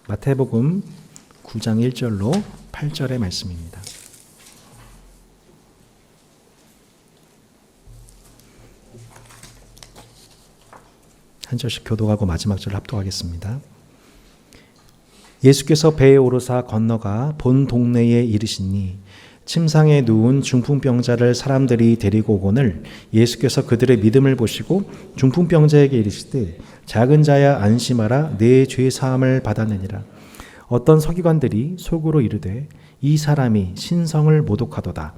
마태복음 9장 1절로 8절의 말씀입니다. 한 절씩 교독하고 마지막 절을 합독하겠습니다. 예수께서 배에 오르사 건너가 본 동네에 이르시니 침상에 누운 중풍병자를 사람들이 데리고 오거늘 예수께서 그들의 믿음을 보시고 중풍병자에게 이르시되 작은 자야 안심하라 내 죄 사함을 받았느니라. 어떤 서기관들이 속으로 이르되 이 사람이 신성을 모독하도다.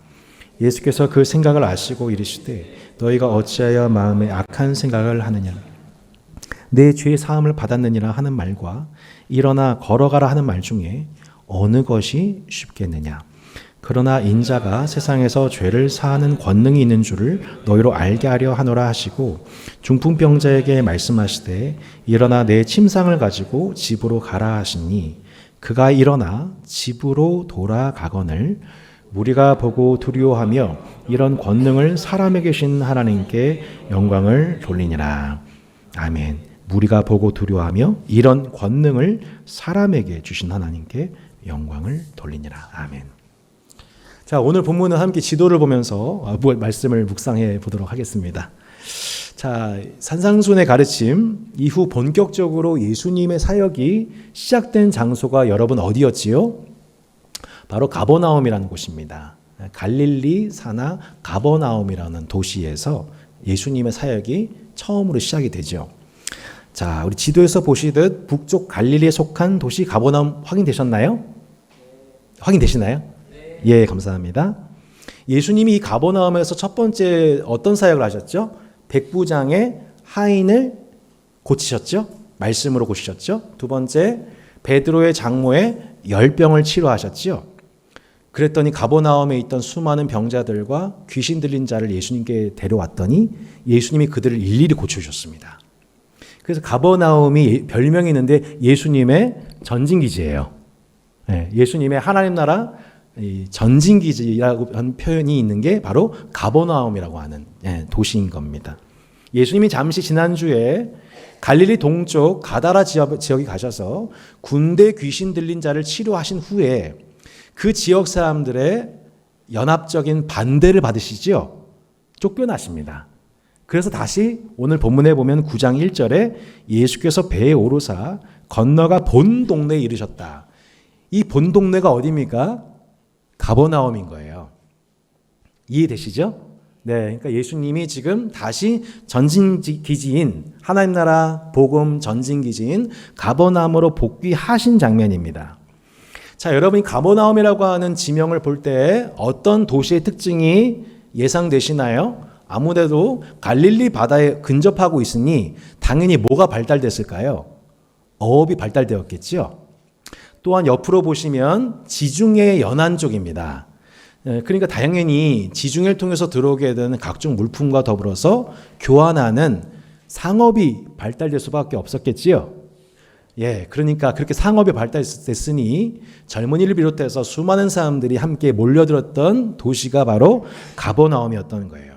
예수께서 그 생각을 아시고 이르시되 너희가 어찌하여 마음에 악한 생각을 하느냐. 내 죄 사함을 받았느니라 하는 말과 일어나 걸어가라 하는 말 중에 어느 것이 쉽겠느냐. 그러나 인자가 세상에서 죄를 사하는 권능이 있는 줄을 너희로 알게 하려 하노라 하시고 중풍병자에게 말씀하시되 일어나 내 침상을 가지고 집으로 가라 하시니 그가 일어나 집으로 돌아가거늘 무리가 보고 두려워하며 이런 권능을 사람에게 주신 하나님께 영광을 돌리니라. 아멘. 무리가 보고 두려워하며 이런 권능을 사람에게 주신 하나님께 영광을 돌리니라. 아멘. 자, 오늘 본문은 함께 지도를 보면서 말씀을 묵상해 보도록 하겠습니다. 자, 산상순의 가르침 이후 본격적으로 예수님의 사역이 시작된 장소가 여러분 어디였지요? 바로 가버나움이라는 곳입니다. 갈릴리 사나 가버나움이라는 도시에서 예수님의 사역이 처음으로 시작이 되죠. 자, 우리 지도에서 보시듯 북쪽 갈릴리에 속한 도시 가버나움 확인되셨나요? 확인되시나요? 예, 감사합니다. 예수님이 이 가버나움에서 첫 번째 어떤 사역을 하셨죠? 백부장의 하인을 고치셨죠? 말씀으로 고치셨죠? 두 번째, 베드로의 장모의 열병을 치료하셨죠? 그랬더니 가버나움에 있던 수많은 병자들과 귀신 들린 자를 예수님께 데려왔더니 예수님이 그들을 일일이 고쳐주셨습니다. 그래서 가버나움이 별명이 있는데 예수님의 전진기지예요. 예수님의 하나님 나라 전진기지라고 하는 표현이 있는 게 바로 가버나움이라고 하는 도시인 겁니다. 예수님이 잠시 지난주에 갈릴리 동쪽 가다라 지역에 가셔서 군대 귀신 들린 자를 치료하신 후에 그 지역 사람들의 연합적인 반대를 받으시지요. 쫓겨나십니다. 그래서 다시 오늘 본문에 보면 9장 1절에 예수께서 배에 오르사 건너가 본 동네에 이르셨다. 이 본 동네가 어디입니까? 가버나움인 거예요. 이해되시죠? 네, 그러니까 예수님이 지금 다시 전진기지인 하나님 나라 복음 전진기지인 가버나움으로 복귀하신 장면입니다. 자, 여러분이 가버나움이라고 하는 지명을 볼 때 어떤 도시의 특징이 예상되시나요? 아무래도 갈릴리 바다에 근접하고 있으니 당연히 뭐가 발달됐을까요? 어업이 발달되었겠죠. 또한 옆으로 보시면 지중해의 연안 쪽입니다. 그러니까 당연히 지중해를 통해서 들어오게 되는 각종 물품과 더불어서 교환하는 상업이 발달될 수밖에 없었겠지요. 예, 그러니까 그렇게 상업이 발달됐으니 젊은이를 비롯해서 수많은 사람들이 함께 몰려들었던 도시가 바로 가버나움이었던 거예요.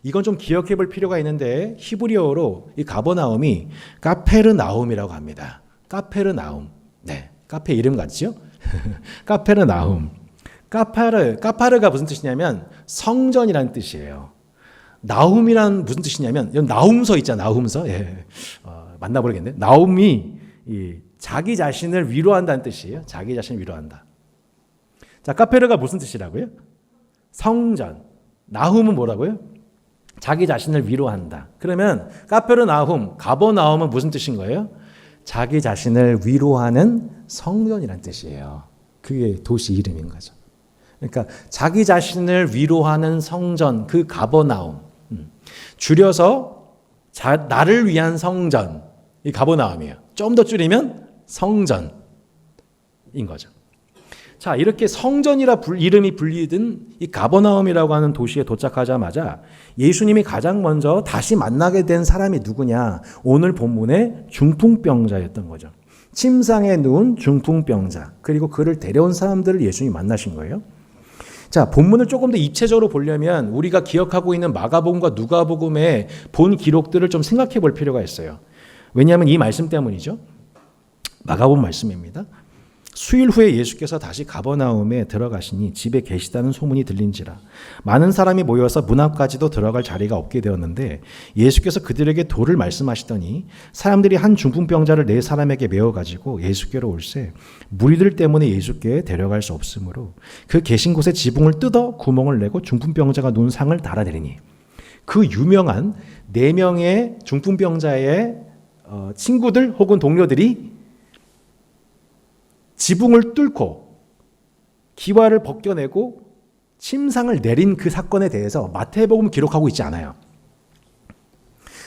이건 좀 기억해 볼 필요가 있는데 히브리어로 이 가버나움이 카페르나움이라고 합니다. 카페르나움. 네, 카페 이름 같죠? 카페르나움. 카파르가 무슨 뜻이냐면 성전이라는 뜻이에요. 나움이란 무슨 뜻이냐면 나움서 있잖아, 나움서. 예, 만나보겠네. 나움이 자기 자신을 위로한다는 뜻이에요. 자기 자신을 위로한다. 자, 카페르가 무슨 뜻이라고요? 성전. 나훔은 뭐라고요? 자기 자신을 위로한다. 그러면 카페르나훔, 가버나움은 무슨 뜻인 거예요? 자기 자신을 위로하는 성전이란 뜻이에요. 그게 도시 이름인 거죠. 그러니까 자기 자신을 위로하는 성전, 그 가버나움. 줄여서 나를 위한 성전, 이 가버나움이에요. 좀 더 줄이면 성전인 거죠. 자, 이렇게 성전이라 이름이 불리던 이 가버나움이라고 하는 도시에 도착하자마자 예수님이 가장 먼저 다시 만나게 된 사람이 누구냐? 오늘 본문의 중풍병자였던 거죠. 침상에 누운 중풍병자, 그리고 그를 데려온 사람들을 예수님이 만나신 거예요. 자, 본문을 조금 더 입체적으로 보려면 우리가 기억하고 있는 마가복음과 누가복음의 본 기록들을 좀 생각해 볼 필요가 있어요. 왜냐하면 이 말씀 때문이죠. 마가복음 말씀입니다. 수일 후에 예수께서 다시 가버나움에 들어가시니 집에 계시다는 소문이 들린지라 많은 사람이 모여서 문 앞까지도 들어갈 자리가 없게 되었는데 예수께서 그들에게 도를 말씀하시더니 사람들이 한 중풍병자를 네 사람에게 메어 가지고 예수께로 올세 무리들 때문에 예수께 데려갈 수 없으므로 그 계신 곳에 지붕을 뜯어 구멍을 내고 중풍병자가 누운 상을 달아내리니 그 유명한 네 명의 중풍병자의 친구들 혹은 동료들이 지붕을 뚫고 기와를 벗겨내고 침상을 내린 그 사건에 대해서 마태복음은 기록하고 있지 않아요.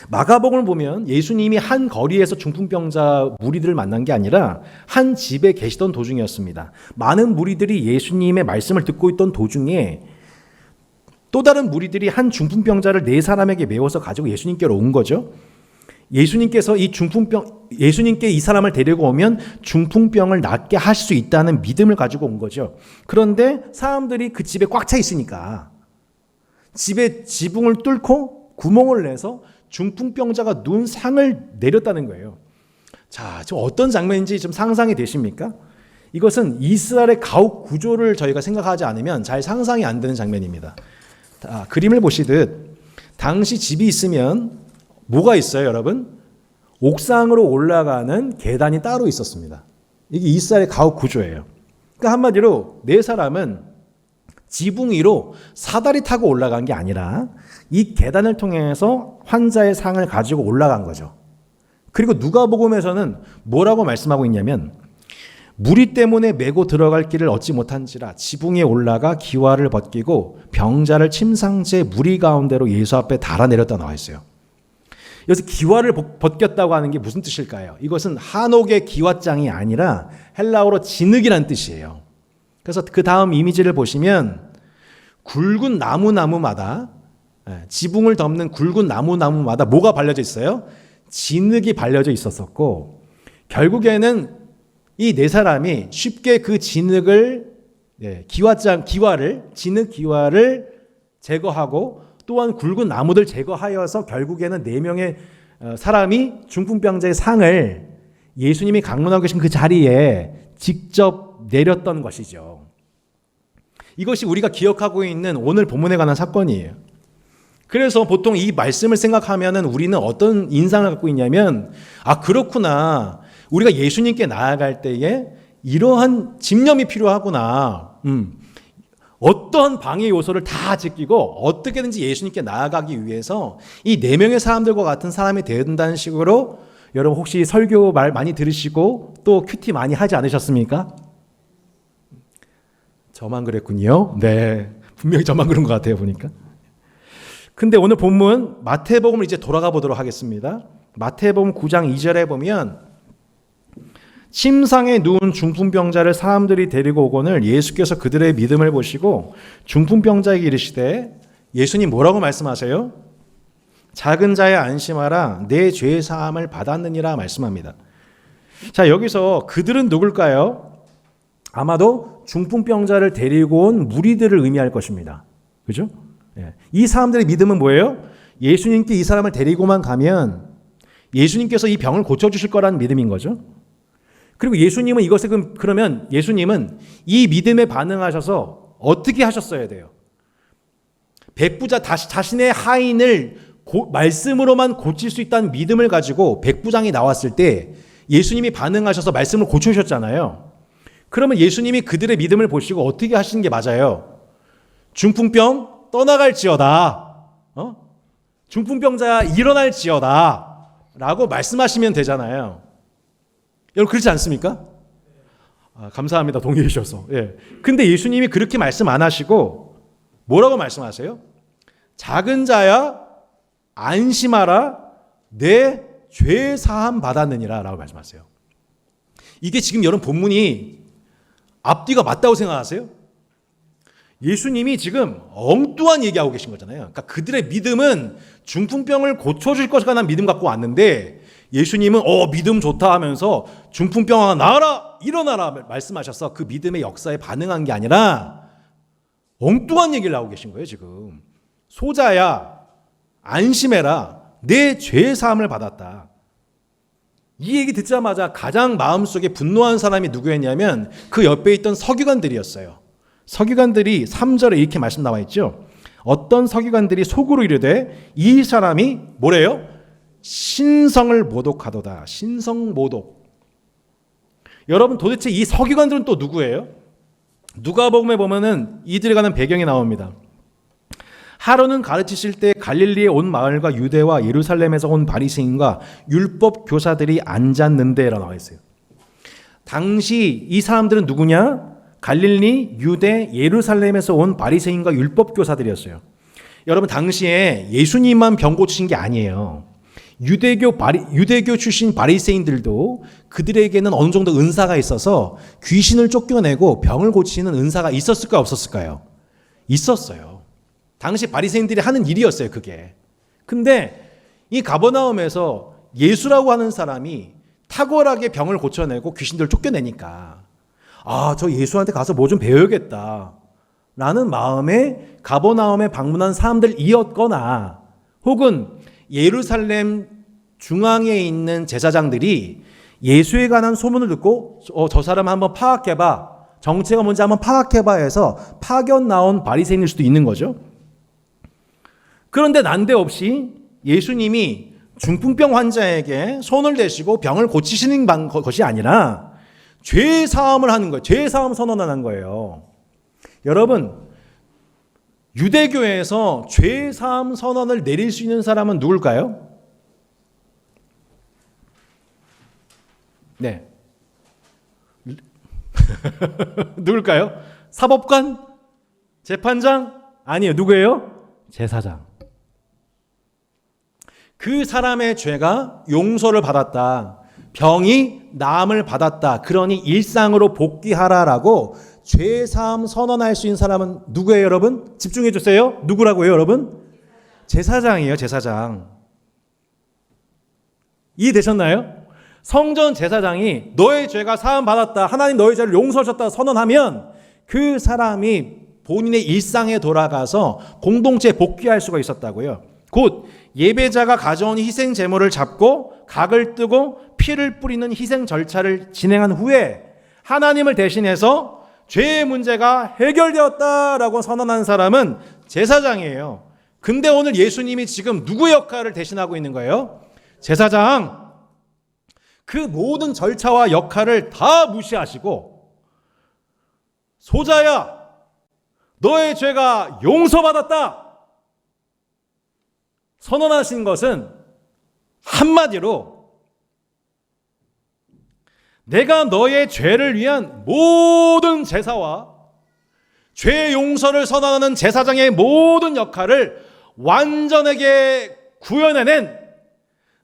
마가복음을 보면 예수님이 한 거리에서 중풍병자 무리들을 만난 게 아니라 한 집에 계시던 도중이었습니다. 많은 무리들이 예수님의 말씀을 듣고 있던 도중에 또 다른 무리들이 한 중풍병자를 네 사람에게 메워서 가지고 예수님께로 온 거죠. 예수님께서 예수님께 이 사람을 데리고 오면 중풍병을 낫게 할 수 있다는 믿음을 가지고 온 거죠. 그런데 사람들이 그 집에 꽉 차 있으니까 집에 지붕을 뚫고 구멍을 내서 중풍병자가 누운 상을 내렸다는 거예요. 자, 지금 어떤 장면인지 좀 상상이 되십니까? 이것은 이스라엘의 가옥 구조를 저희가 생각하지 않으면 잘 상상이 안 되는 장면입니다. 그림을 보시듯 당시 집이 있으면 뭐가 있어요, 여러분? 옥상으로 올라가는 계단이 따로 있었습니다. 이게 이스라엘의 가옥 구조예요. 그러니까 한마디로 네 사람은 지붕 위로 사다리 타고 올라간 게 아니라 이 계단을 통해서 환자의 상을 가지고 올라간 거죠. 그리고 누가복음에서는 뭐라고 말씀하고 있냐면 무리 때문에 메고 들어갈 길을 얻지 못한지라 지붕에 올라가 기와를 벗기고 병자를 침상째 무리 가운데로 예수 앞에 달아내렸다 나와 있어요. 여기서 기와를 벗겼다고 하는 게 무슨 뜻일까요? 이것은 한옥의 기와장이 아니라 헬라어로 진흙이라는 뜻이에요. 그래서 그 다음 이미지를 보시면 굵은 나무마다 지붕을 덮는 굵은 나무마다 뭐가 발려져 있어요? 진흙이 발려져 있었었고 결국에는 이 네 사람이 쉽게 그 진흙을 진흙 기와를 제거하고 또한 굵은 나무들 제거하여서 결국에는 네 명의 사람이 중풍병자의 상을 예수님이 강론하고 계신 그 자리에 직접 내렸던 것이죠. 이것이 우리가 기억하고 있는 오늘 본문에 관한 사건이에요. 그래서 보통 이 말씀을 생각하면 우리는 어떤 인상을 갖고 있냐면 그렇구나. 우리가 예수님께 나아갈 때에 이러한 집념이 필요하구나. 어떠한 방해 요소를 다 제끼고 어떻게든지 예수님께 나아가기 위해서 이 네 명의 사람들과 같은 사람이 된다는 식으로 여러분 혹시 설교 말 많이 들으시고 또 큐티 많이 하지 않으셨습니까? 저만 그랬군요. 네, 분명히 저만 그런 것 같아요 보니까. 근데 오늘 본문 마태복음을 이제 돌아가 보도록 하겠습니다. 마태복음 9장 2절에 보면 침상에 누운 중풍병자를 사람들이 데리고 오거늘 예수께서 그들의 믿음을 보시고 중풍병자에게 이르시되 예수님 뭐라고 말씀하세요? 작은 자야 안심하라 내 죄 사함을 받았느니라 말씀합니다. 자, 여기서 그들은 누굴까요? 아마도 중풍병자를 데리고 온 무리들을 의미할 것입니다. 그죠? 이 사람들의 믿음은 뭐예요? 예수님께 이 사람을 데리고만 가면 예수님께서 이 병을 고쳐주실 거라는 믿음인 거죠. 그리고 예수님은 그러면 예수님은 이 믿음에 반응하셔서 어떻게 하셨어야 돼요? 백부자 자신의 하인을 말씀으로만 고칠 수 있다는 믿음을 가지고 백부장이 나왔을 때 예수님이 반응하셔서 말씀을 고쳐주셨잖아요. 그러면 예수님이 그들의 믿음을 보시고 어떻게 하시는 게 맞아요? 중풍병 떠나갈지어다. 중풍병자 일어날지어다. 라고 말씀하시면 되잖아요. 여러분 그렇지 않습니까? 감사합니다. 동의해 주셔서. 근데 예수님이 그렇게 말씀 안 하시고 뭐라고 말씀하세요? 작은 자야 안심하라 내 죄 사함 받았느니라 라고 말씀하세요. 이게 지금 여러분 본문이 앞뒤가 맞다고 생각하세요? 예수님이 지금 엉뚱한 얘기하고 계신 거잖아요. 그러니까 그들의 믿음은 중풍병을 고쳐줄 것이라는 믿음 갖고 왔는데 예수님은 믿음 좋다 하면서 중풍병아 나아라 일어나라 말씀하셔서 그 믿음의 역사에 반응한 게 아니라 엉뚱한 얘기를 하고 계신 거예요. 지금 소자야 안심해라 내 죄 사함을 받았다. 이 얘기 듣자마자 가장 마음속에 분노한 사람이 누구였냐면 그 옆에 있던 서기관들이었어요. 서기관들이 3절에 이렇게 말씀 나와 있죠. 어떤 서기관들이 속으로 이르되 이 사람이 뭐래요? 신성을 모독하도다. 신성 모독. 여러분 도대체 이 서기관들은 또 누구예요? 누가복음에 보면은 이들에 관한 배경이 나옵니다. 하루는 가르치실 때 갈릴리에 온 마을과 유대와 예루살렘에서 온 바리새인과 율법 교사들이 앉았는데라고 나와 있어요. 당시 이 사람들은 누구냐? 갈릴리, 유대, 예루살렘에서 온 바리새인과 율법 교사들이었어요. 여러분 당시에 예수님만 병 고치신 게 아니에요. 유대교 출신 바리새인들도 그들에게는 어느 정도 은사가 있어서 귀신을 쫓겨내고 병을 고치는 은사가 있었을까요, 없었을까요? 있었어요. 당시 바리새인들이 하는 일이었어요, 그게. 근데 이 가버나움에서 예수라고 하는 사람이 탁월하게 병을 고쳐내고 귀신들을 쫓겨내니까 저 예수한테 가서 뭐 좀 배워야겠다 라는 마음에 가버나움에 방문한 사람들이었거나 혹은 예루살렘 중앙에 있는 제사장들이 예수에 관한 소문을 듣고 저 사람 한번 파악해봐, 정체가 뭔지 한번 파악해봐 해서 파견 나온 바리새인일 수도 있는 거죠. 그런데 난데없이 예수님이 중풍병 환자에게 손을 대시고 병을 고치시는 것이 아니라 죄 사함을 하는 거예요. 죄 사함 선언하는 거예요. 여러분, 유대교에서 죄 사함 선언을 내릴 수 있는 사람은 누굴까요? 네. 누굴까요? 사법관? 재판장? 아니에요. 누구예요? 제사장. 그 사람의 죄가 용서를 받았다. 병이 나음을 받았다. 그러니 일상으로 복귀하라라고 죄사함 선언할 수 있는 사람은 누구예요, 여러분? 집중해 주세요. 누구라고요, 여러분? 제사장이에요, 제사장. 이해되셨나요? 성전 제사장이 너의 죄가 사함 받았다, 하나님 너의 죄를 용서하셨다 선언하면 그 사람이 본인의 일상에 돌아가서 공동체에 복귀할 수가 있었다고요. 곧 예배자가 가져온 희생 제물을 잡고 각을 뜨고 피를 뿌리는 희생 절차를 진행한 후에 하나님을 대신해서 죄의 문제가 해결되었다라고 선언한 사람은 제사장이에요. 근데 오늘 예수님이 지금 누구 역할을 대신하고 있는 거예요? 제사장. 그 모든 절차와 역할을 다 무시하시고 소자야, 너의 죄가 용서받았다 선언하신 것은 한마디로 내가 너의 죄를 위한 모든 제사와 죄 용서를 선언하는 제사장의 모든 역할을 완전하게 구현해낸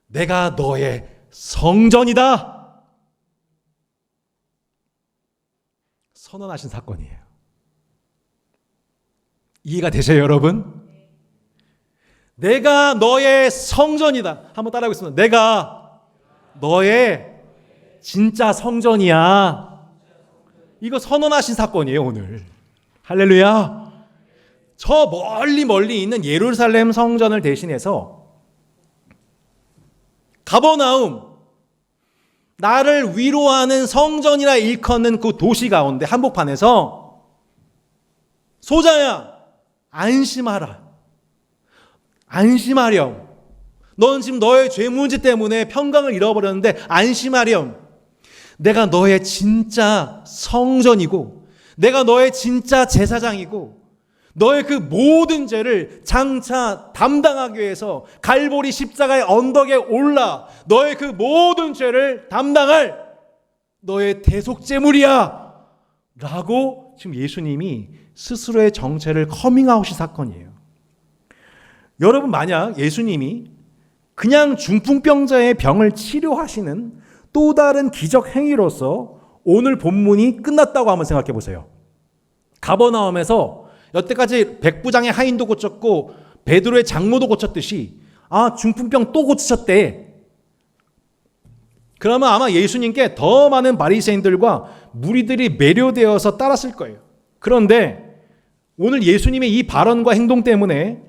내가 너의 성전이다 선언하신 사건이에요. 이해가 되세요, 여러분? 내가 너의 성전이다. 한번 따라하겠습니다. 내가 너의 진짜 성전이야. 이거 선언하신 사건이에요, 오늘. 할렐루야. 저 멀리 있는 예루살렘 성전을 대신해서 가버나움, 나를 위로하는 성전이라 일컫는 그 도시 가운데 한복판에서 소자야, 안심하라. 안심하렴. 넌 지금 너의 죄 문제 때문에 평강을 잃어버렸는데 안심하렴. 내가 너의 진짜 성전이고 내가 너의 진짜 제사장이고 너의 그 모든 죄를 장차 담당하기 위해서 갈보리 십자가의 언덕에 올라 너의 그 모든 죄를 담당할 너의 대속제물이야 라고 지금 예수님이 스스로의 정체를 커밍아웃이 사건이에요. 여러분, 만약 예수님이 그냥 중풍병자의 병을 치료하시는 또 다른 기적 행위로서 오늘 본문이 끝났다고 한번 생각해 보세요. 가버나움에서 여태까지 백부장의 하인도 고쳤고 베드로의 장모도 고쳤듯이 중풍병 또 고치셨대. 그러면 아마 예수님께 더 많은 바리새인들과 무리들이 매료되어서 따랐을 거예요. 그런데 오늘 예수님의 이 발언과 행동 때문에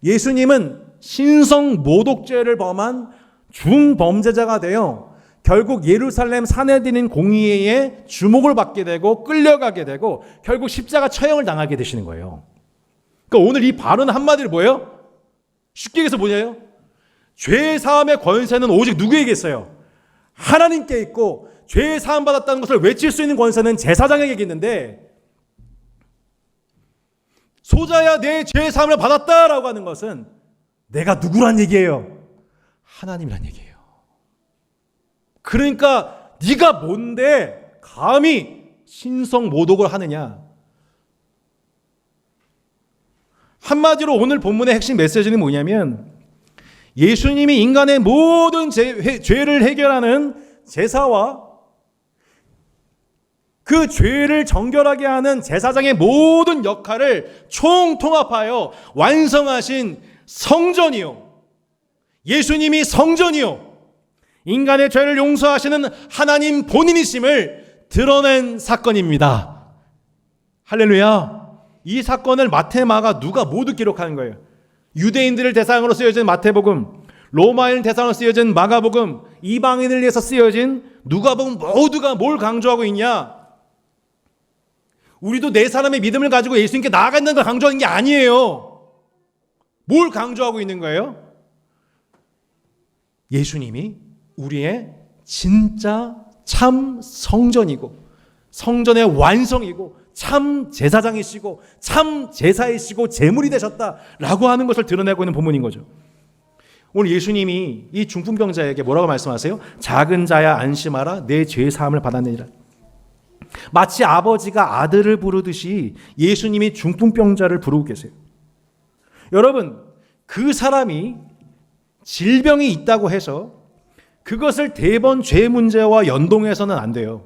예수님은 신성 모독죄를 범한 중범죄자가 되어 결국 예루살렘 산헤드린 공의회에 주목을 받게 되고 끌려가게 되고 결국 십자가 처형을 당하게 되시는 거예요. 그러니까 오늘 이 발언 한마디로 뭐예요? 쉽게 얘기해서 뭐냐요? 죄 사함의 권세는 오직 누구에게 있어요? 하나님께 있고 죄 사함 받았다는 것을 외칠 수 있는 권세는 제사장에게 있는데, 소자야 내 죄 사함을 받았다라고 하는 것은 내가 누구란 얘기예요? 하나님이란 얘기예요. 그러니까 네가 뭔데 감히 신성 모독을 하느냐. 한마디로 오늘 본문의 핵심 메시지는 뭐냐면, 예수님이 인간의 모든 죄를 해결하는 제사와 그 죄를 정결하게 하는 제사장의 모든 역할을 총통합하여 완성하신 성전이요, 예수님이 성전이요, 인간의 죄를 용서하시는 하나님 본인이심을 드러낸 사건입니다. 할렐루야. 이 사건을 마태, 마가, 누가 모두 기록하는 거예요. 유대인들을 대상으로 쓰여진 마태복음, 로마인을 대상으로 쓰여진 마가복음, 이방인을 위해서 쓰여진 누가복음, 모두가 뭘 강조하고 있냐? 우리도 네 사람의 믿음을 가지고 예수님께 나아간다는 걸 강조하는 게 아니에요. 뭘 강조하고 있는 거예요? 예수님이 우리의 진짜 참 성전이고 성전의 완성이고 참 제사장이시고 참 제사이시고 제물이 되셨다라고 하는 것을 드러내고 있는 본문인 거죠. 오늘 예수님이 이 중풍병자에게 뭐라고 말씀하세요? 작은 자야 안심하라, 내 죄 사함을 받았느니라. 마치 아버지가 아들을 부르듯이 예수님이 중풍병자를 부르고 계세요. 여러분, 그 사람이 질병이 있다고 해서 그것을 대번 죄 문제와 연동해서는 안 돼요.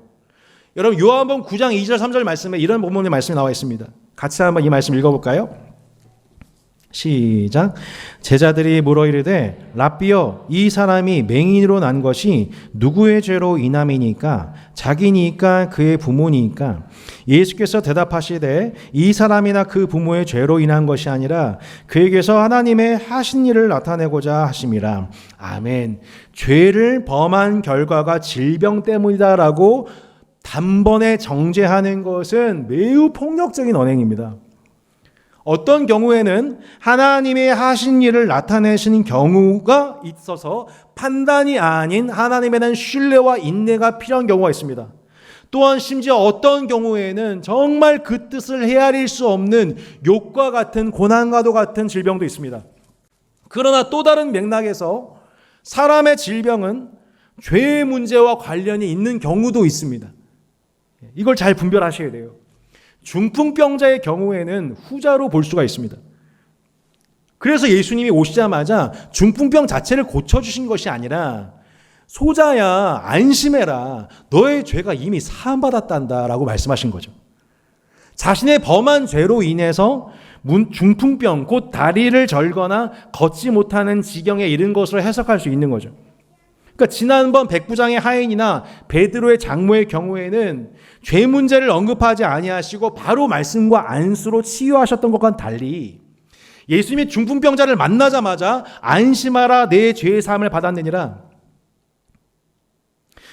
여러분, 요한복음 9장 2절 3절 말씀에 이런 본문의 말씀이 나와 있습니다. 같이 한번 이 말씀 읽어볼까요? 시작. 제자들이 물어 이르되 랍비여, 이 사람이 맹인으로 난 것이 누구의 죄로 인함이니까? 자기니까 그의 부모니까? 예수께서 대답하시되 이 사람이나 그 부모의 죄로 인한 것이 아니라 그에게서 하나님의 하신 일을 나타내고자 하심이라. 아멘. 죄를 범한 결과가 질병 때문이다라고 단번에 정죄하는 것은 매우 폭력적인 언행입니다. 어떤 경우에는 하나님의 하신 일을 나타내시는 경우가 있어서 판단이 아닌 하나님에 대한 신뢰와 인내가 필요한 경우가 있습니다. 또한 심지어 어떤 경우에는 정말 그 뜻을 헤아릴 수 없는 욕과 같은 고난과도 같은 질병도 있습니다. 그러나 또 다른 맥락에서 사람의 질병은 죄의 문제와 관련이 있는 경우도 있습니다. 이걸 잘 분별하셔야 돼요. 중풍병자의 경우에는 후자로 볼 수가 있습니다. 그래서 예수님이 오시자마자 중풍병 자체를 고쳐주신 것이 아니라 소자야 안심해라, 너의 죄가 이미 사함받았단다 라고 말씀하신 거죠. 자신의 범한 죄로 인해서 중풍병, 곧 다리를 절거나 걷지 못하는 지경에 이른 것으로 해석할 수 있는 거죠. 그러니까 지난번 백부장의 하인이나 베드로의 장모의 경우에는 죄 문제를 언급하지 아니하시고 바로 말씀과 안수로 치유하셨던 것과는 달리 예수님이 중풍병자를 만나자마자 안심하라, 내 죄의 사함을 받았느니라.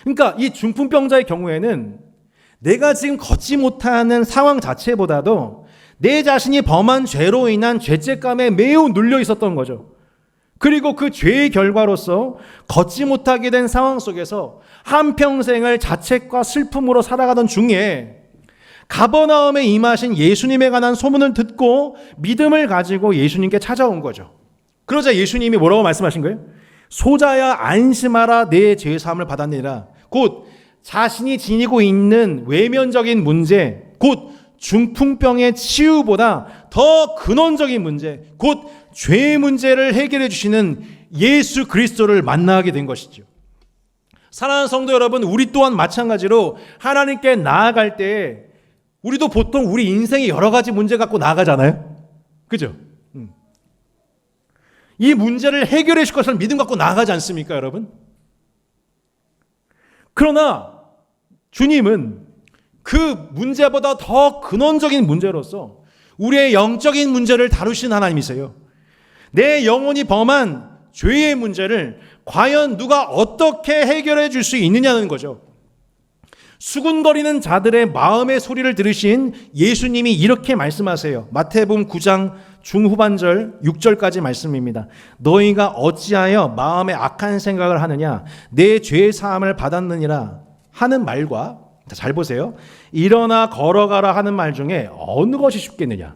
그러니까 이 중풍병자의 경우에는 내가 지금 걷지 못하는 상황 자체보다도 내 자신이 범한 죄로 인한 죄책감에 매우 눌려 있었던 거죠. 그리고 그 죄의 결과로서 걷지 못하게 된 상황 속에서 한평생을 자책과 슬픔으로 살아가던 중에 가버나움에 임하신 예수님에 관한 소문을 듣고 믿음을 가지고 예수님께 찾아온 거죠. 그러자 예수님이 뭐라고 말씀하신 거예요? 소자야 안심하라, 내 죄 사함을 받았느니라. 곧 자신이 지니고 있는 외면적인 문제, 곧 중풍병의 치유보다 더 근원적인 문제, 곧 죄의 문제를 해결해 주시는 예수 그리스도를 만나게 된 것이죠. 사랑하는 성도 여러분, 우리 또한 마찬가지로 하나님께 나아갈 때 우리도 보통 우리 인생에 여러 가지 문제 갖고 나아가잖아요. 그죠? 이 문제를 해결해 줄 것을 믿음 갖고 나아가지 않습니까, 여러분? 그러나 주님은 그 문제보다 더 근원적인 문제로서 우리의 영적인 문제를 다루신 하나님이세요. 내 영혼이 범한 죄의 문제를 과연 누가 어떻게 해결해 줄 수 있느냐는 거죠. 수군거리는 자들의 마음의 소리를 들으신 예수님이 이렇게 말씀하세요. 마태복음 9장 중후반절 6절까지 말씀입니다. 너희가 어찌하여 마음에 악한 생각을 하느냐, 내 죄 사함을 받았느니라 하는 말과, 잘 보세요, 일어나 걸어가라 하는 말 중에 어느 것이 쉽겠느냐.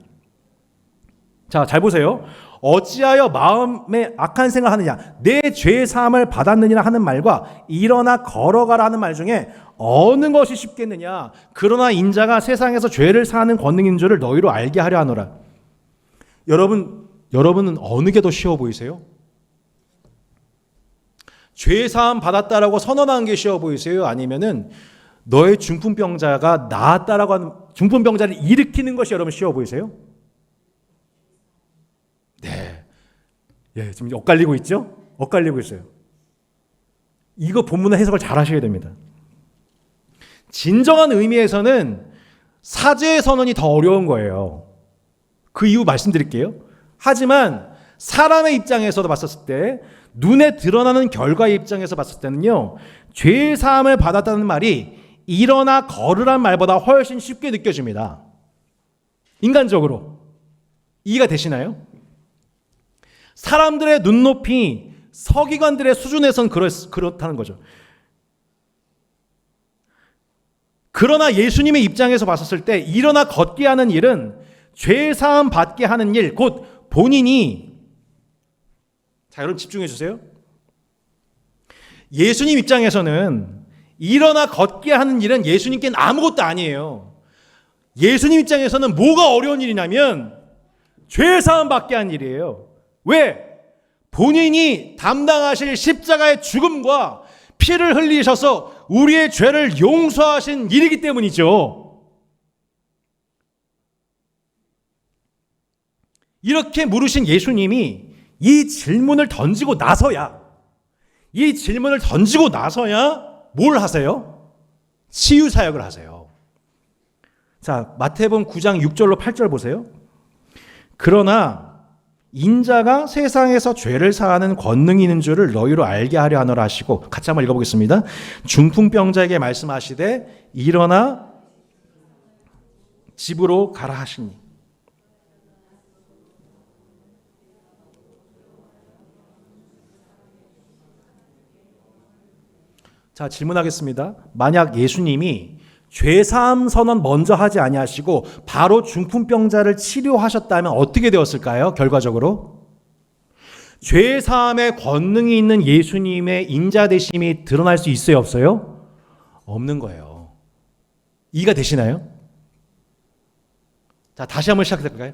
자, 잘 보세요. 어찌하여 마음에 악한 생각을 하느냐, 내 죄 사함을 받았느니라 하는 말과 일어나 걸어가라 하는 말 중에 어느 것이 쉽겠느냐. 그러나 인자가 세상에서 죄를 사하는 권능인 줄을 너희로 알게 하려 하노라. 여러분은 어느 게 더 쉬워 보이세요? 죄 사함 받았다라고 선언하는 게 쉬워 보이세요? 아니면은 너의 중풍병자가 나았다라고 하는, 중풍병자를 일으키는 것이 여러분 쉬워 보이세요? 네. 예, 지금 엇갈리고 있죠? 엇갈리고 있어요. 이거 본문의 해석을 잘 하셔야 됩니다. 진정한 의미에서는 사죄의 선언이 더 어려운 거예요. 그 이유 말씀드릴게요. 하지만 사람의 입장에서도 봤었을 때, 눈에 드러나는 결과의 입장에서 봤을 때는요, 죄 사함을 받았다는 말이 일어나 걸으란 말보다 훨씬 쉽게 느껴집니다. 인간적으로. 이해가 되시나요? 사람들의 눈높이, 서기관들의 수준에선 그렇다는 거죠. 그러나 예수님의 입장에서 봤었을 때 일어나 걷게 하는 일은 죄 사함 받게 하는 일, 곧 본인이, 자, 여러분 집중해 주세요. 예수님 입장에서는 일어나 걷게 하는 일은 예수님께는 아무것도 아니에요. 예수님 입장에서는 뭐가 어려운 일이냐면 죄 사함 받게 하는 일이에요. 왜? 본인이 담당하실 십자가의 죽음과 피를 흘리셔서 우리의 죄를 용서하신 일이기 때문이죠. 이렇게 물으신 예수님이 이 질문을 던지고 나서야 뭘 하세요? 치유 사역을 하세요. 자, 마태복음 9장 6절로 8절 보세요. 그러나 인자가 세상에서 죄를 사하는 권능이 있는 줄을 너희로 알게 하려 하노라 하시고, 같이 한번 읽어보겠습니다. 중풍병자에게 말씀하시되 일어나 집으로 가라 하시니. 자, 질문하겠습니다. 만약 예수님이 죄사함 선언 먼저 하지 아니하시고 바로 중풍병자를 치료하셨다면 어떻게 되었을까요? 결과적으로 죄사함의 권능이 있는 예수님의 인자되심이 드러날 수 있어요, 없어요? 없는 거예요. 이해가 되시나요? 자, 다시 한번 시작할까요?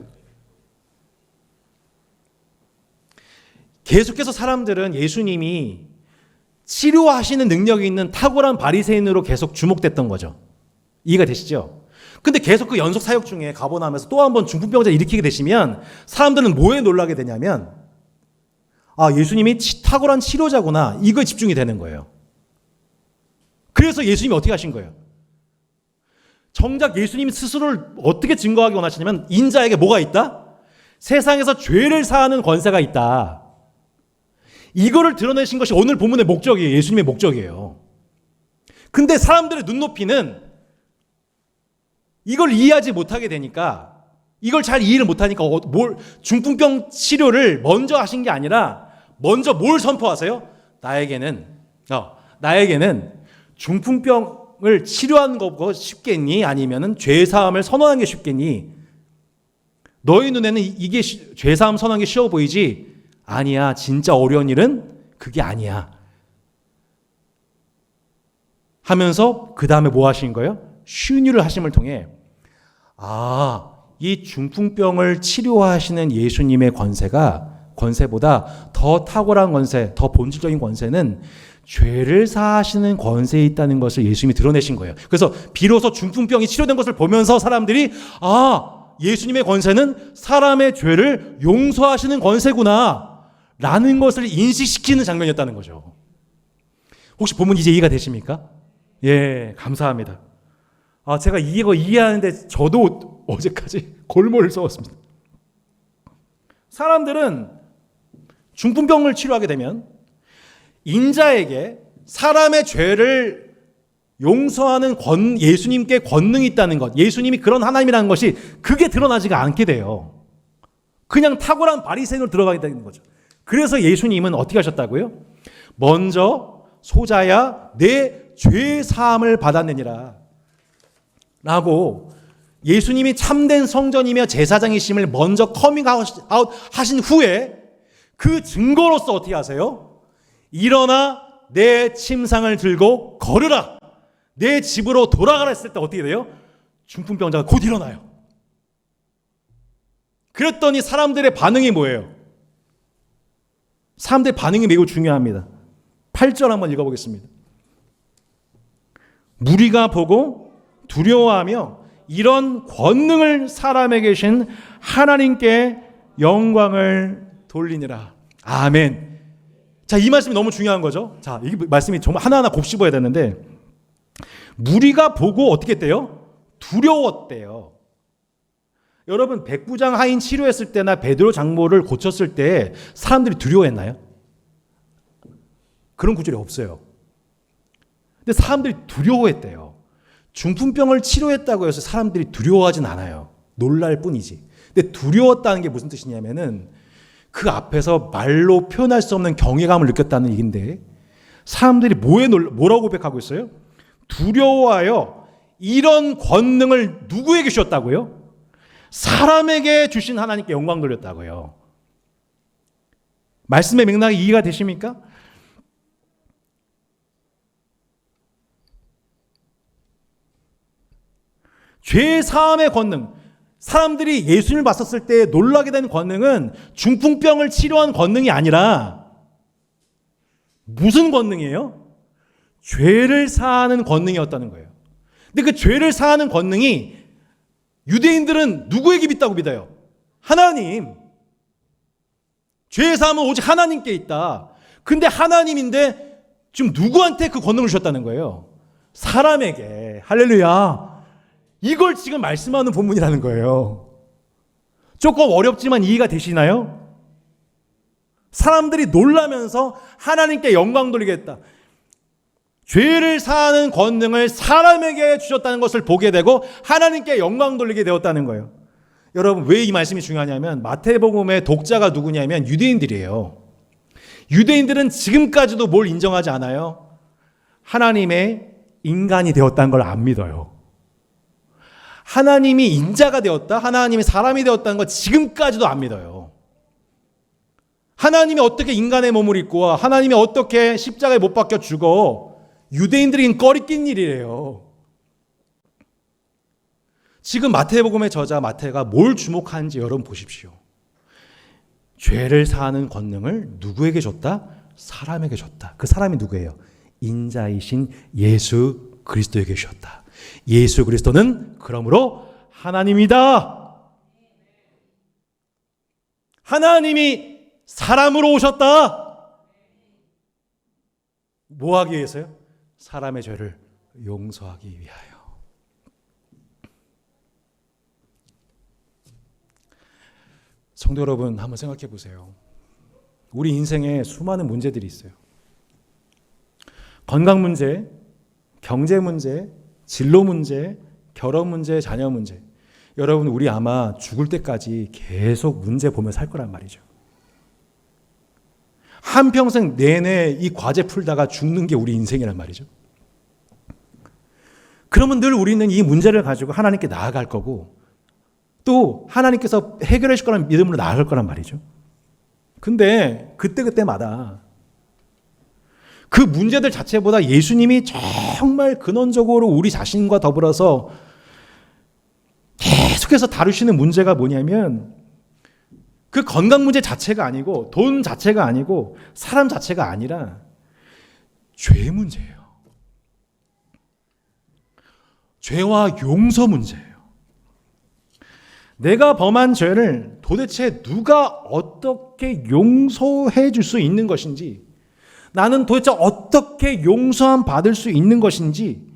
계속해서 사람들은 예수님이 치료하시는 능력이 있는 탁월한 바리새인으로 계속 주목됐던 거죠. 이해가 되시죠? 근데 계속 그 연속 사역 중에 가보나면서 또 한 번 중풍병자 일으키게 되시면 사람들은 뭐에 놀라게 되냐면, 아, 예수님이 탁월한 치료자구나, 이거에 집중이 되는 거예요. 그래서 예수님이 어떻게 하신 거예요? 정작 예수님이 스스로를 어떻게 증거하기 원하시냐면, 인자에게 뭐가 있다? 세상에서 죄를 사하는 권세가 있다. 이거를 드러내신 것이 오늘 본문의 목적이에요. 예수님의 목적이에요. 근데 사람들의 눈높이는 이걸 이해하지 못하게 되니까, 이걸 잘 이해를 못하니까 중풍병 치료를 먼저 하신 게 아니라 먼저 뭘 선포하세요? 나에게는 중풍병을 치료하는 것보다 쉽겠니? 아니면은 죄사함을 선언하는 게 쉽겠니? 너희 눈에는 이게 죄사함 선언하는 게 쉬워 보이지? 아니야. 진짜 어려운 일은 그게 아니야. 하면서 그 다음에 뭐 하신 거예요? 쉬운 일을 하심을 통해, 아, 이 중풍병을 치료하시는 예수님의 권세보다 더 탁월한 권세, 더 본질적인 권세는 죄를 사하시는 권세에 있다는 것을 예수님이 드러내신 거예요. 그래서 비로소 중풍병이 치료된 것을 보면서 사람들이, 아, 예수님의 권세는 사람의 죄를 용서하시는 권세구나 라는 것을 인식시키는 장면이었다는 거죠. 혹시 본문 이제 이해가 되십니까? 예, 감사합니다. 아, 제가 이거 이해하는데 저도 어제까지 골몰을 썩었습니다. 사람들은 중풍병을 치료하게 되면 인자에게 사람의 죄를 용서하는 예수님께 권능이 있다는 것, 예수님이 그런 하나님이라는 것이 그게 드러나지가 않게 돼요. 그냥 탁월한 바리새인으로 들어가게 되는 거죠. 그래서 예수님은 어떻게 하셨다고요? 먼저 소자야 내 죄 사함을 받았느니라 라고 예수님이 참된 성전이며 제사장이심을 먼저 커밍아웃 하신 후에 그 증거로서 어떻게 하세요? 일어나 내 침상을 들고 걸으라, 내 집으로 돌아가라 했을 때 어떻게 돼요? 중풍병자가 곧 일어나요. 그랬더니 사람들의 반응이 뭐예요? 사람들의 반응이 매우 중요합니다. 8절 한번 읽어보겠습니다. 무리가 보고 두려워하며 이런 권능을 사람에게 주신 하나님께 영광을 돌리니라. 아멘. 자, 이 말씀이 너무 중요한 거죠. 자, 이 말씀이 정말 하나하나 곱씹어야 되는데, 무리가 보고 어떻게 했대요? 두려웠대요. 여러분, 백부장 하인 치료했을 때나 베드로 장모를 고쳤을 때 사람들이 두려워했나요? 그런 구절이 없어요. 근데 사람들이 두려워했대요. 중풍병을 치료했다고 해서 사람들이 두려워하진 않아요. 놀랄 뿐이지. 근데 두려웠다는 게 무슨 뜻이냐면은 그 앞에서 말로 표현할 수 없는 경외감을 느꼈다는 얘기인데, 사람들이 뭐라고 고백하고 있어요? 두려워하여 이런 권능을 누구에게 주셨다고요? 사람에게 주신 하나님께 영광 돌렸다고요. 말씀의 맥락이 이해가 되십니까? 죄 사함의 권능, 사람들이 예수님을 봤었을 때 놀라게 된 권능은 중풍병을 치료한 권능이 아니라 무슨 권능이에요? 죄를 사하는 권능이었다는 거예요. 근데 그 죄를 사하는 권능이 유대인들은 누구에게 있다고 믿어요? 하나님. 죄의 사함은 오직 하나님께 있다. 근데 하나님인데 지금 누구한테 그 권능을 주셨다는 거예요? 사람에게. 할렐루야. 이걸 지금 말씀하는 본문이라는 거예요. 조금 어렵지만 이해가 되시나요? 사람들이 놀라면서 하나님께 영광 돌리겠다. 죄를 사하는 권능을 사람에게 주셨다는 것을 보게 되고 하나님께 영광 돌리게 되었다는 거예요. 여러분, 왜 이 말씀이 중요하냐면 마태복음의 독자가 누구냐면 유대인들이에요. 유대인들은 지금까지도 뭘 인정하지 않아요? 하나님의 인간이 되었다는 걸 안 믿어요. 하나님이 인자가 되었다, 하나님이 사람이 되었다는 걸 지금까지도 안 믿어요. 하나님이 어떻게 인간의 몸을 입고 하나님이 어떻게 십자가에 못 박혀 죽어, 유대인들이 꺼리낀 일이에요. 지금 마태복음의 저자 마태가 뭘 주목하는지 여러분 보십시오. 죄를 사하는 권능을 누구에게 줬다? 사람에게 줬다. 그 사람이 누구예요? 인자이신 예수 그리스도에게 주셨다. 예수 그리스도는 그러므로 하나님이다. 하나님이 사람으로 오셨다. 뭐 하기 위해서요? 사람의 죄를 용서하기 위하여. 성도 여러분, 한번 생각해 보세요. 우리 인생에 수많은 문제들이 있어요. 건강 문제, 경제 문제, 진로 문제, 결혼 문제, 자녀 문제. 여러분, 우리 아마 죽을 때까지 계속 문제 보며 살 거란 말이죠. 한평생 내내 이 과제 풀다가 죽는 게 우리 인생이란 말이죠. 그러면 늘 우리는 이 문제를 가지고 하나님께 나아갈 거고 또 하나님께서 해결해 줄 거라는 믿음으로 나아갈 거란 말이죠. 근데 그때마다 그 문제들 자체보다 예수님이 정말 근원적으로 우리 자신과 더불어서 계속해서 다루시는 문제가 뭐냐면 그 건강 문제 자체가 아니고 돈 자체가 아니고 사람 자체가 아니라 죄 문제예요. 죄와 용서 문제예요. 내가 범한 죄를 도대체 누가 어떻게 용서해 줄 수 있는 것인지, 나는 도대체 어떻게 용서함 받을 수 있는 것인지,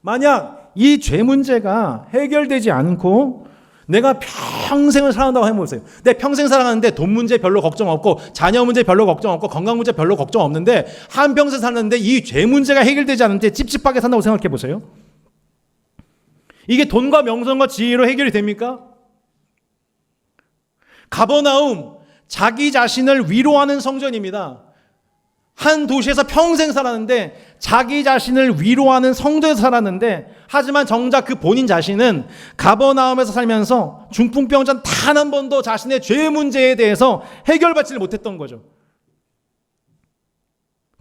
만약 이 죄 문제가 해결되지 않고 내가 평생을 살아간다고 해보세요. 내 평생 살아가는데 돈 문제 별로 걱정 없고 자녀 문제 별로 걱정 없고 건강 문제 별로 걱정 없는데 한평생 살았는데 이 죄 문제가 해결되지 않는데 찝찝하게 산다고 생각해 보세요. 이게 돈과 명성과 지혜로 해결이 됩니까? 가버나움, 자기 자신을 위로하는 성전입니다. 한 도시에서 평생 살았는데 자기 자신을 위로하는 성도에서 살았는데 하지만 정작 그 본인 자신은 가버나움에서 살면서 중풍병자 단 한 번도 자신의 죄 문제에 대해서 해결받지를 못했던 거죠.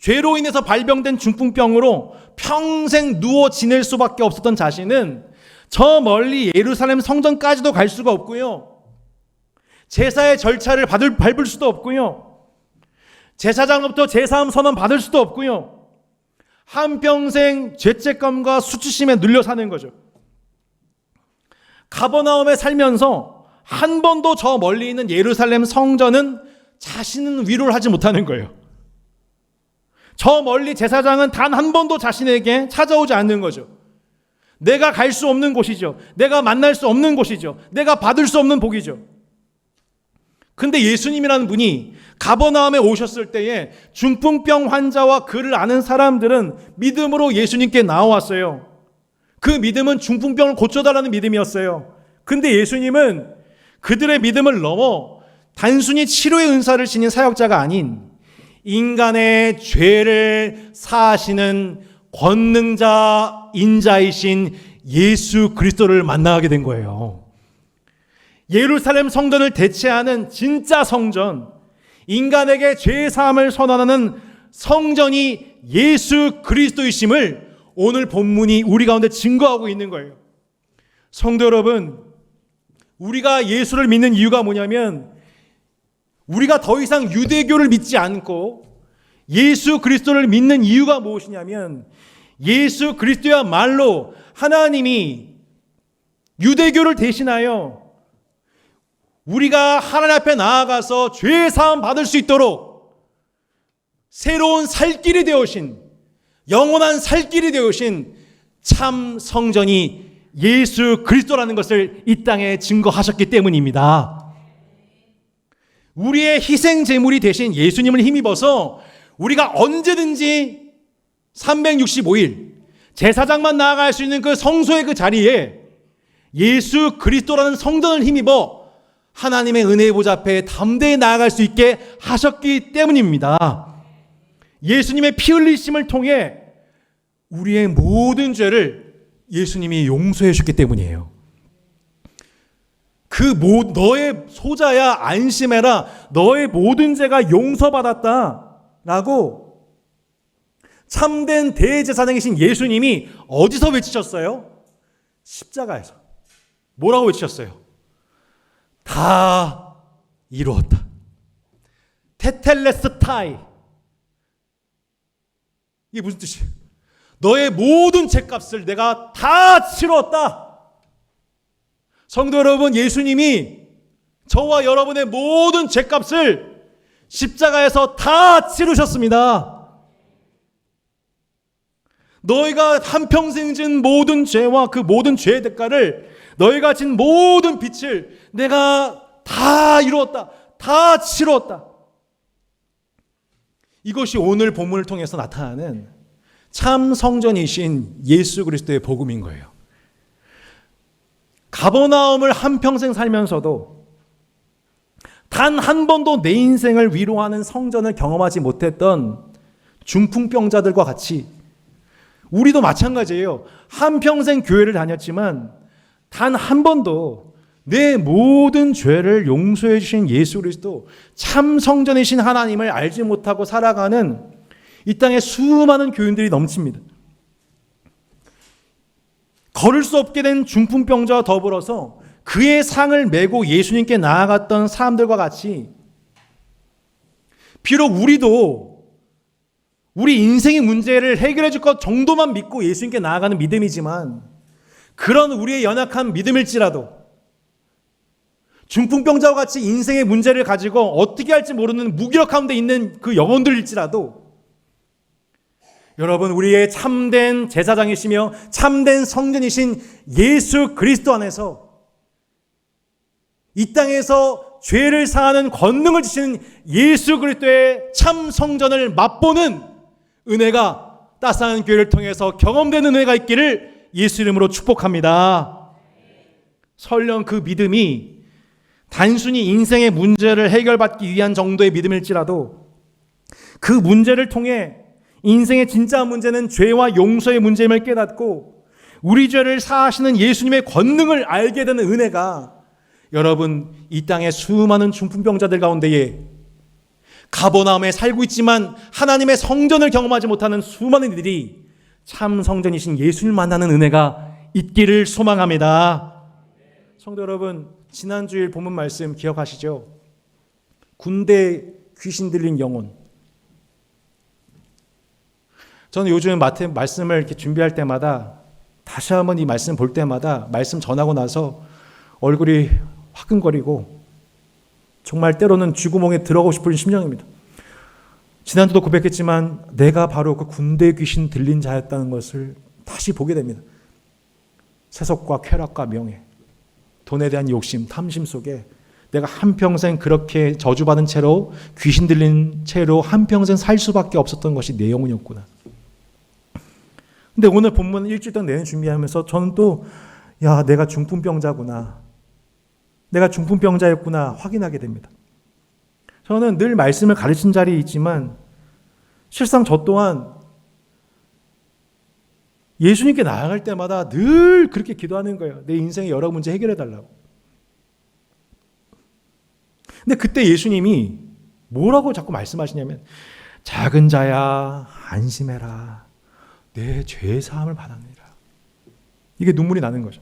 죄로 인해서 발병된 중풍병으로 평생 누워 지낼 수밖에 없었던 자신은 저 멀리 예루살렘 성전까지도 갈 수가 없고요. 제사의 절차를 밟을 수도 없고요. 제사장으로부터 제사함 선언 받을 수도 없고요. 한평생 죄책감과 수치심에 눌려 사는 거죠. 가버나움에 살면서 한 번도 저 멀리 있는 예루살렘 성전은 자신은 위로를 하지 못하는 거예요. 저 멀리 제사장은 단 한 번도 자신에게 찾아오지 않는 거죠. 내가 갈 수 없는 곳이죠. 내가 만날 수 없는 곳이죠. 내가 받을 수 없는 복이죠. 근데 예수님이라는 분이 가버나움에 오셨을 때에 중풍병 환자와 그를 아는 사람들은 믿음으로 예수님께 나와왔어요. 그 믿음은 중풍병을 고쳐달라는 믿음이었어요. 근데 예수님은 그들의 믿음을 넘어 단순히 치료의 은사를 지닌 사역자가 아닌 인간의 죄를 사하시는 권능자 인자이신 예수 그리스도를 만나게 된 거예요. 예루살렘 성전을 대체하는 진짜 성전, 인간에게 죄 사함을 선언하는 성전이 예수 그리스도이심을 오늘 본문이 우리 가운데 증거하고 있는 거예요. 성도 여러분, 우리가 예수를 믿는 이유가 뭐냐면 우리가 더 이상 유대교를 믿지 않고 예수 그리스도를 믿는 이유가 무엇이냐면 예수 그리스도야말로 하나님이 유대교를 대신하여 우리가 하나님 앞에 나아가서 죄 사함 받을 수 있도록 새로운 살 길이 되어신 영원한 살 길이 되어신 참 성전이 예수 그리스도라는 것을 이 땅에 증거하셨기 때문입니다. 우리의 희생 제물이 되신 예수님을 힘입어서 우리가 언제든지 365일 제사장만 나아갈 수 있는 그 성소의 그 자리에 예수 그리스도라는 성전을 힘입어 하나님의 은혜의 보좌 앞에 담대히 나아갈 수 있게 하셨기 때문입니다. 예수님의 피 흘리심을 통해 우리의 모든 죄를 예수님이 용서해 주셨기 때문이에요. 너의 소자야 안심해라. 너의 모든 죄가 용서받았다라고 참된 대제사장이신 예수님이 어디서 외치셨어요? 십자가에서. 뭐라고 외치셨어요? 다 이루었다. 테텔레스타이. 이게 무슨 뜻이에요? 너의 모든 죄값을 내가 다 치루었다. 성도 여러분, 예수님이 저와 여러분의 모든 죄값을 십자가에서 다 치르셨습니다. 너희가 한평생 진 모든 죄와 그 모든 죄의 대가를 너희가 진 모든 빚을 내가 다 이루었다. 다 치루었다. 이것이 오늘 본문을 통해서 나타나는 참 성전이신 예수 그리스도의 복음인 거예요. 가버나움을 한평생 살면서도 단 한 번도 내 인생을 위로하는 성전을 경험하지 못했던 중풍병자들과 같이 우리도 마찬가지예요. 한평생 교회를 다녔지만 단 한 번도 내 모든 죄를 용서해 주신 예수 그리스도 참 성전이신 하나님을 알지 못하고 살아가는 이 땅에 수많은 교인들이 넘칩니다. 걸을 수 없게 된 중풍병자와 더불어서 그의 상을 메고 예수님께 나아갔던 사람들과 같이 비록 우리도 우리 인생의 문제를 해결해 줄 것 정도만 믿고 예수님께 나아가는 믿음이지만 그런 우리의 연약한 믿음일지라도 중풍병자와 같이 인생의 문제를 가지고 어떻게 할지 모르는 무기력함 데 있는 그 영혼들일지라도 여러분, 우리의 참된 제사장이시며 참된 성전이신 예수 그리스도 안에서 이 땅에서 죄를 사하는 권능을 주시는 예수 그리스도의 참 성전을 맛보는 은혜가 따스한 교회를 통해서 경험되는 은혜가 있기를 예수 이름으로 축복합니다. 설령 그 믿음이 단순히 인생의 문제를 해결받기 위한 정도의 믿음일지라도 그 문제를 통해 인생의 진짜 문제는 죄와 용서의 문제임을 깨닫고 우리 죄를 사하시는 예수님의 권능을 알게 되는 은혜가 여러분 이 땅의 수많은 중풍병자들 가운데에 가버나움에 살고 있지만 하나님의 성전을 경험하지 못하는 수많은 이들이 참 성전이신 예수를 만나는 은혜가 있기를 소망합니다. 성도 여러분, 지난주일 본문 말씀 기억하시죠? 군대 귀신 들린 영혼. 저는 요즘 말씀을 이렇게 준비할 때마다 다시 한번 이 말씀 볼 때마다 말씀 전하고 나서 얼굴이 화끈거리고 정말 때로는 쥐구멍에 들어가고 싶은 심정입니다. 지난주도 고백했지만 내가 바로 그 군대 귀신 들린 자였다는 것을 다시 보게 됩니다. 세속과 쾌락과 명예, 돈에 대한 욕심, 탐심 속에 내가 한평생 그렇게 저주받은 채로 귀신 들린 채로 한평생 살 수밖에 없었던 것이 내 영혼이었구나. 근데 오늘 본문 일주일 동안 내내 준비하면서 저는 또 내가 중풍병자구나. 내가 중풍병자였구나 확인하게 됩니다. 저는 늘 말씀을 가르친 자리에 있지만 실상 저 또한 예수님께 나아갈 때마다 늘 그렇게 기도하는 거예요. 내 인생의 여러 문제 해결해 달라고. 근데 그때 예수님이 뭐라고 자꾸 말씀하시냐면 작은 자야 안심해라. 내 죄 사함을 받았느니라. 이게 눈물이 나는 거죠.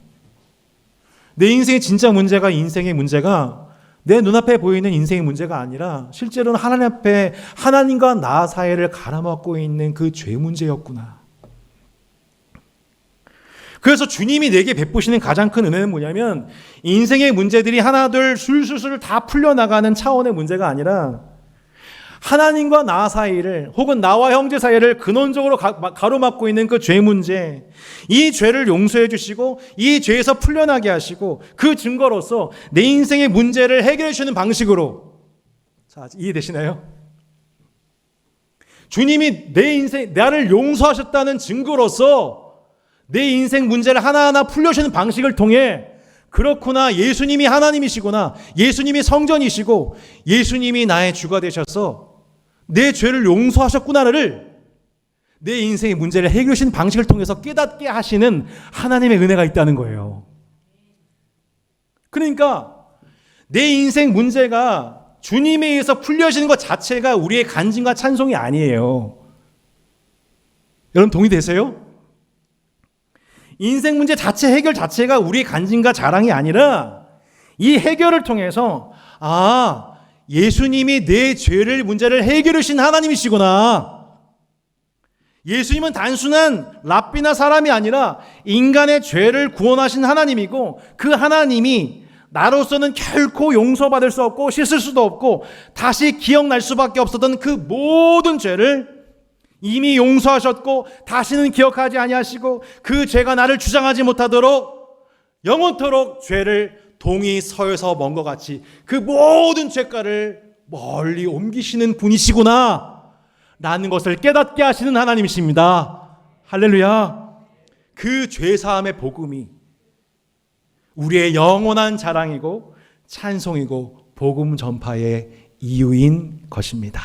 내 인생의 진짜 문제가 인생의 문제가 내 눈앞에 보이는 인생의 문제가 아니라 실제로는 하나님 앞에 하나님과 나 사이를 가라막고 있는 그 죄 문제였구나. 그래서 주님이 내게 베푸시는 가장 큰 은혜는 뭐냐면 인생의 문제들이 하나둘 술술술 다 풀려나가는 차원의 문제가 아니라 하나님과 나 사이를 혹은 나와 형제 사이를 근원적으로 가로막고 있는 그 죄 문제, 이 죄를 용서해 주시고 이 죄에서 풀려나게 하시고 그 증거로서 내 인생의 문제를 해결해 주시는 방식으로, 자, 이해되시나요? 주님이 내 인생, 나를 용서하셨다는 증거로서 내 인생 문제를 하나하나 풀려주시는 방식을 통해 그렇구나, 예수님이 하나님이시구나, 예수님이 성전이시고 예수님이 나의 주가 되셔서 내 죄를 용서하셨구나를 내 인생의 문제를 해결하신 방식을 통해서 깨닫게 하시는 하나님의 은혜가 있다는 거예요. 그러니까 내 인생 문제가 주님에 의해서 풀려지는 것 자체가 우리의 간증과 찬송이 아니에요. 여러분 동의되세요? 인생 문제 자체 해결 자체가 우리의 간증과 자랑이 아니라 이 해결을 통해서 예수님이 내 죄를 문제를 해결해 주신 하나님이시구나. 예수님은 단순한 랍비나 사람이 아니라 인간의 죄를 구원하신 하나님이고 그 하나님이 나로서는 결코 용서받을 수 없고 씻을 수도 없고 다시 기억날 수밖에 없었던 그 모든 죄를 이미 용서하셨고 다시는 기억하지 아니하시고 그 죄가 나를 주장하지 못하도록 영원토록 죄를 동이 서에서 먼 것 같이 그 모든 죄가를 멀리 옮기시는 분이시구나 라는 것을 깨닫게 하시는 하나님이십니다. 할렐루야. 그 죄사함의 복음이 우리의 영원한 자랑이고 찬송이고 복음 전파의 이유인 것입니다.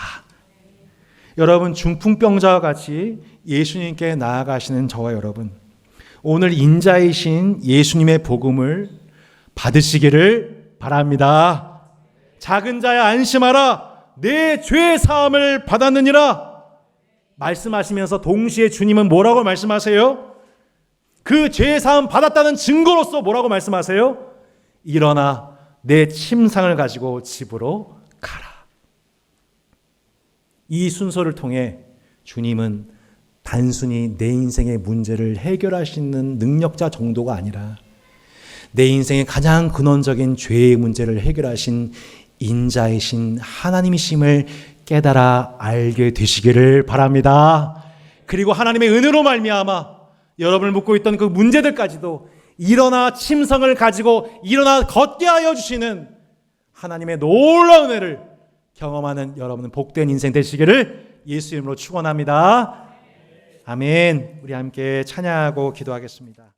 여러분 중풍병자와 같이 예수님께 나아가시는 저와 여러분, 오늘 인자이신 예수님의 복음을 받으시기를 바랍니다. 작은 자야 안심하라. 내 죄 사함을 받았느니라. 말씀하시면서 동시에 주님은 뭐라고 말씀하세요? 그 죄 사함 받았다는 증거로서 뭐라고 말씀하세요? 일어나 내 침상을 가지고 집으로 가라. 이 순서를 통해 주님은 단순히 내 인생의 문제를 해결하시는 능력자 정도가 아니라 내 인생의 가장 근원적인 죄의 문제를 해결하신 인자이신 하나님이심을 깨달아 알게 되시기를 바랍니다. 그리고 하나님의 은혜로 말미암아 여러분을 묻고 있던 그 문제들까지도 일어나 침성을 가지고 일어나 걷게 하여 주시는 하나님의 놀라운 은혜를 경험하는 여러분은 복된 인생 되시기를 예수 이름으로 축원합니다. 아멘. 우리 함께 찬양하고 기도하겠습니다.